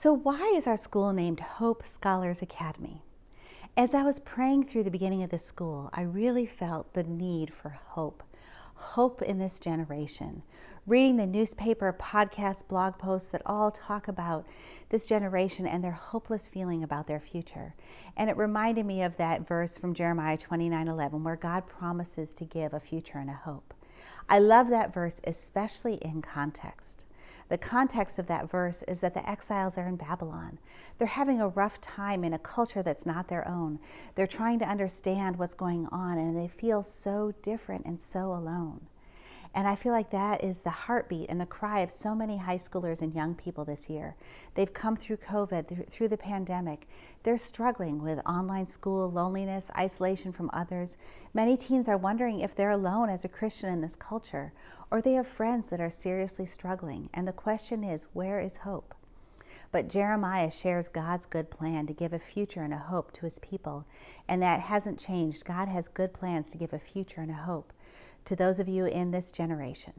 So, why is our school named Hope Scholars Academy? As I was praying through the beginning of the school, I really felt the need for hope. Hope in this generation. Reading the newspaper, podcasts, blog posts that all talk about this generation and their hopeless feeling about their future. And it reminded me of that verse from Jeremiah 29:11, where God promises to give a future and a hope. I love that verse, especially in context. The context of that verse is that the exiles are in Babylon. They're having a rough time in a culture that's not their own. They're trying to understand what's going on, and they feel so different and so alone. And I feel like that is the heartbeat and the cry of so many high schoolers and young people this year. They've come through COVID, through the pandemic. They're struggling with online school, loneliness, isolation from others. Many teens are wondering if they're alone as a Christian in this culture, or they have friends that are seriously struggling. And the question is, where is hope? But Jeremiah shares God's good plan to give a future and a hope to his people. And that hasn't changed. God has good plans to give a future and a hope to those of you in this generation.